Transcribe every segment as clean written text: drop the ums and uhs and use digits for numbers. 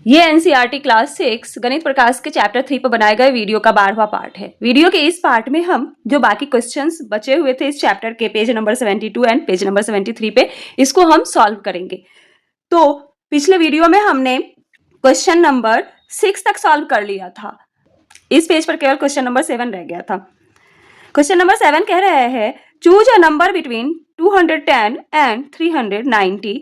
ये NCERT class 6 गणित प्रकाश के चैप्टर 3 पर बनाए गए वीडियो का 12वां पार्ट है। वीडियो के इस पार्ट में हम जो बाकी क्वेश्चंस बचे हुए थे इस चैप्टर के page number 72 and page number 73 पे, इसको हम सॉल्व करेंगे। तो पिछले वीडियो में हमने क्वेश्चन नंबर 6 तक सॉल्व कर लिया था। इस पेज पर केवल क्वेश्चन नंबर 7 रह गया था। क्वेश्चन नंबर 7 कह रहा है, choose a number between 210 and 390,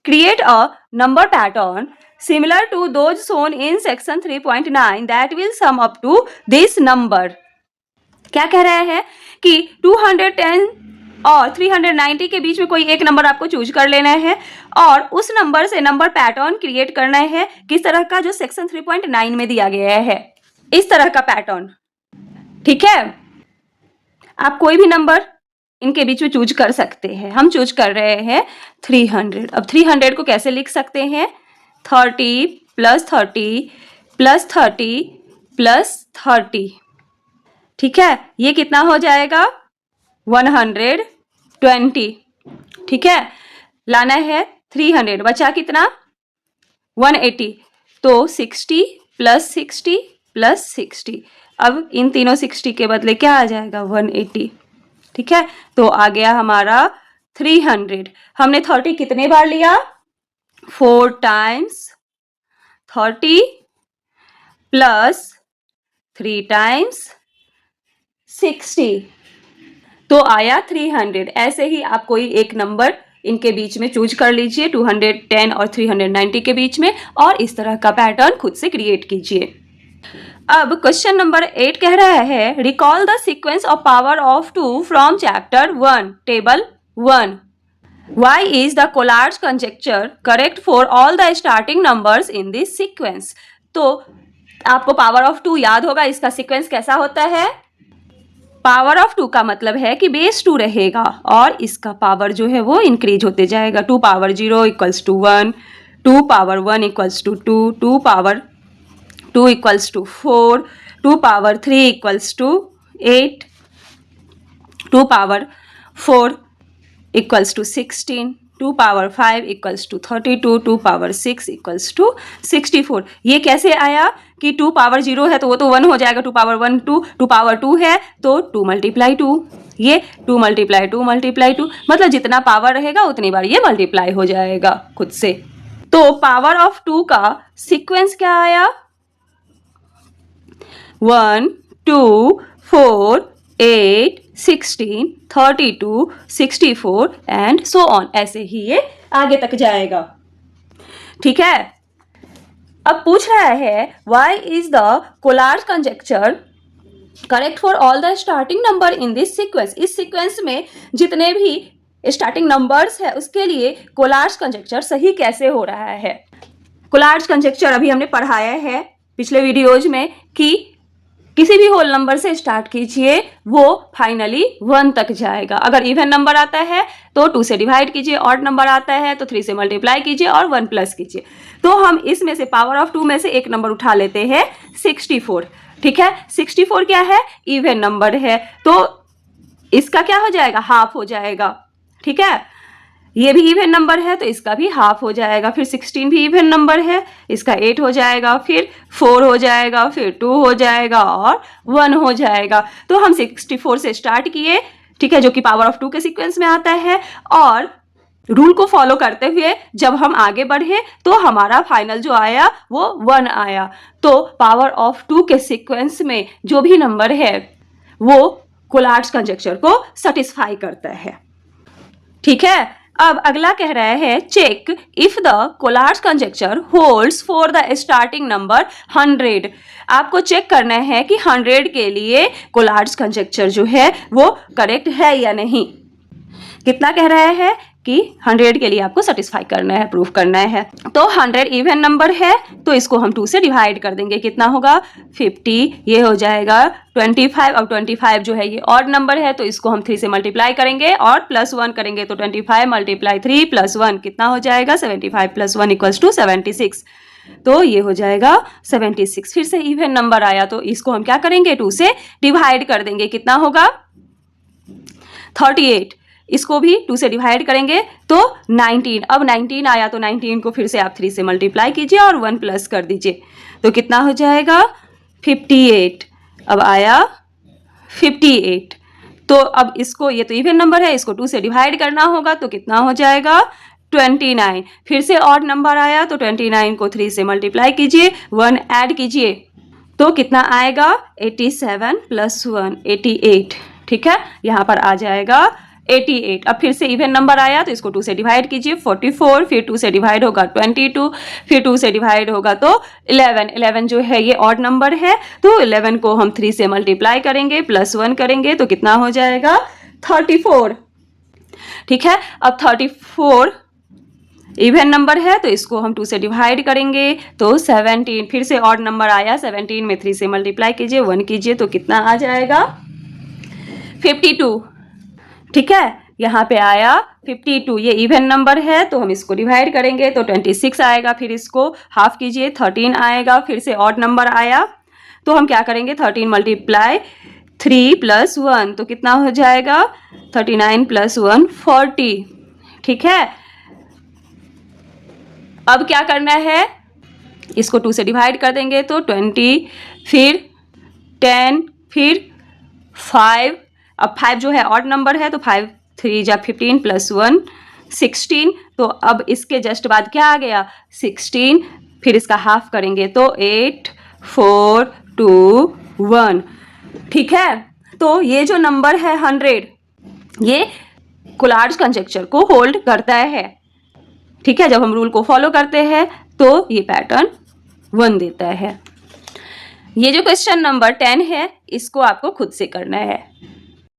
create a number pattern similar to those shown in section 3.9 that will sum up to this number। क्या कह रहा है कि 210 और 390 के बीच में कोई एक नंबर आपको चूज कर लेना है और उस नंबर से नंबर पैटर्न क्रिएट करना है। किस तरह का? जो सेक्शन 3.9 में दिया गया है, इस तरह का पैटर्न। ठीक है, आप कोई भी नंबर इनके बीच में चूज कर सकते हैं। हम चूज कर रहे हैं 300। अब 300 को कैसे लिख सकते हैं? 30 प्लस 30 प्लस 30 प्लस 30। ठीक है, ये कितना हो जाएगा? 120। ठीक है, लाना है 300, बचा कितना? 180। तो 60 प्लस 60 प्लस 60। अब इन तीनों 60 के बदले क्या आ जाएगा? 180। ठीक है, तो आ गया हमारा 300। हमने 30 कितने बार लिया? 4 टाइम्स 30 प्लस 3 टाइम्स 60, तो आया 300। ऐसे ही आप कोई एक नंबर इनके बीच में चूज कर लीजिए, 210 और 390 के बीच में, और इस तरह का पैटर्न खुद से क्रिएट कीजिए। अब क्वेश्चन नंबर 8 कह रहा है, recall the sequence of power of 2 from chapter 1 table 1। Why is the Collard's conjecture correct for all the starting numbers in this sequence? तो आपको पावर ऑफ 2 याद होगा, इसका सीक्वेंस कैसा होता है? पावर ऑफ 2 का मतलब है कि बेस 2 रहेगा और इसका पावर जो है वो इंक्रीज होते जाएगा। 2 power 0 equals to 1, 2 power 1 equals to 2, 2 power 2 equals to 4, 2 power 3 equals to 8, 2 power 4 equals to 16, 2 power 5 equals to 32, 2 power 6 equals to 64। ये कैसे आया कि 2 पावर 0 है तो वो तो 1 हो जाएगा, 2 पावर 1 2, 2 पावर 2 है तो 2 मल्टीप्लाई 2, ये 2 मल्टीप्लाई 2 मल्टीप्लाई 2, मतलब जितना पावर रहेगा उतनी बार ये मल्टीप्लाई हो जाएगा खुद से। तो पावर ऑफ 2 का सीक्वेंस क्या आया? 1 2 4 8 16 32 64 एंड सो ऑन, ऐसे ही ये आगे तक जाएगा। ठीक है, अब पूछ रहा है, why is the Collatz conjecture correct for all the starting number in this sequence. इस सीक्वेंस में जितने भी स्टार्टिंग नंबर्स है उसके लिए कोलार्ड्स कंजेक्चर सही कैसे हो रहा है? कोलार्ड्स कंजेक्चर अभी हमने पढ़ाया है पिछले वीडियोज में कि किसी भी होल नंबर से स्टार्ट कीजिए, वो फाइनली 1 तक जाएगा। अगर इवन नंबर आता है तो 2 से डिवाइड कीजिए, ऑड नंबर आता है तो 3 से मल्टीप्लाई कीजिए और 1 प्लस कीजिए। तो हम इसमें से पावर ऑफ 2 में से एक नंबर उठा लेते हैं, 64। ठीक है, 64 क्या है? इवन नंबर है, तो इसका क्या हो जाएगा? हाफ हो जाएगा। ठीक है, ये भी इवन नंबर है तो इसका भी हाफ हो जाएगा। फिर 16 भी इवन नंबर है, इसका 8 हो जाएगा, फिर 4 हो जाएगा, फिर 2 हो जाएगा और 1 हो जाएगा। तो हम 64 से स्टार्ट किए, ठीक है, जो कि पावर ऑफ 2 के सीक्वेंस में आता है, और रूल को फॉलो करते हुए जब हम आगे बढ़े तो हमारा फाइनल जो आया वो 1 आया। तो पावर ऑफ 2 के सीक्वेंस में जो भी नंबर है वो कोलार्ड्स कंजेक्चर को सेटिस्फाई करता है। ठीक है, अब अगला कह रहा है, check if the Collatz conjecture holds for the starting number 100। आपको चेक करना है कि 100 के लिए कोलार्ड्स कंजेक्चर जो है वो करेक्ट है या नहीं। कितना कह रहा है कि 100 के लिए आपको सेटिस्फाई करना है, प्रूफ करना है। तो 100 इवन नंबर है तो इसको हम 2 से डिवाइड कर देंगे, कितना होगा? 50, ये हो जाएगा 25। अब 25 जो है ये ऑड नंबर है तो इसको हम 3 से मल्टीप्लाई करेंगे और प्लस 1 करेंगे, तो 25 मल्टीप्लाई 3 प्लस 1 कितना हो जाएगा? 75 प्लस 1 इक्वल्स टू 76। तो ये हो जाएगा 76। फिर से इवन नंबर आया तो इसको हम क्या करेंगे? 2 से डिवाइड कर देंगे, कितना होगा? 38। इसको भी 2 से डिवाइड करेंगे तो 19। अब 19 आया तो 19 को फिर से आप 3 से मल्टीप्लाई कीजिए और 1 प्लस कर दीजिए, तो कितना हो जाएगा 58। अब आया 58। तो अब इसको, ये तो इवन नंबर है, इसको 2 से डिवाइड करना होगा तो कितना हो जाएगा 29। फिर से ऑड नंबर आया तो 29 को 3 से मल्टीप्लाई कीजिए, 1 ऐड कीजिए तो कितना आएगा 87 प्लस 1 88। ठीक है, यहाँ पर आ जाएगा 88। अब फिर से इवन नंबर आया तो इसको 2 से डिवाइड कीजिए 44, फिर 2 से डिवाइड होगा 22, फिर 2 से डिवाइड होगा तो 11 जो है ये ऑड नंबर है, तो 11 को हम 3 से मल्टीप्लाई करेंगे प्लस 1 करेंगे तो कितना हो जाएगा 34। ठीक है, अब 34 इवन नंबर है तो इसको हम 2 से डिवाइड करेंगे तो 17। फिर से ऑड नंबर आया, 17 में 3 से मल्टीप्लाई कीजिए 1 कीजिए तो कितना आ जाएगा 52। ठीक है, यहाँ पे आया 52, ये इवन नंबर है तो हम इसको डिवाइड करेंगे तो 26 आएगा, फिर इसको हाफ कीजिए 13 आएगा। फिर से ऑड नंबर आया तो हम क्या करेंगे 13 मल्टीप्लाई 3 प्लस 1 तो कितना हो जाएगा 39 प्लस 1 40। ठीक है, अब क्या करना है, इसको 2 से डिवाइड कर देंगे तो 20, फिर 10, फिर 5। अब 5 जो है ऑड नंबर है तो 5 3 जा 15 प्लस 1 16। तो अब इसके जस्ट बाद क्या आ गया 16, फिर इसका हाफ करेंगे तो 8 4 2 1। ठीक है, तो ये जो नंबर है 100, ये कोलार्ज कंजक्चर को होल्ड करता है। ठीक है, जब हम रूल को फॉलो करते हैं तो ये पैटर्न 1 देता है। ये जो क्वेश्चन नंबर 10 है इसको आपको खुद से करना है।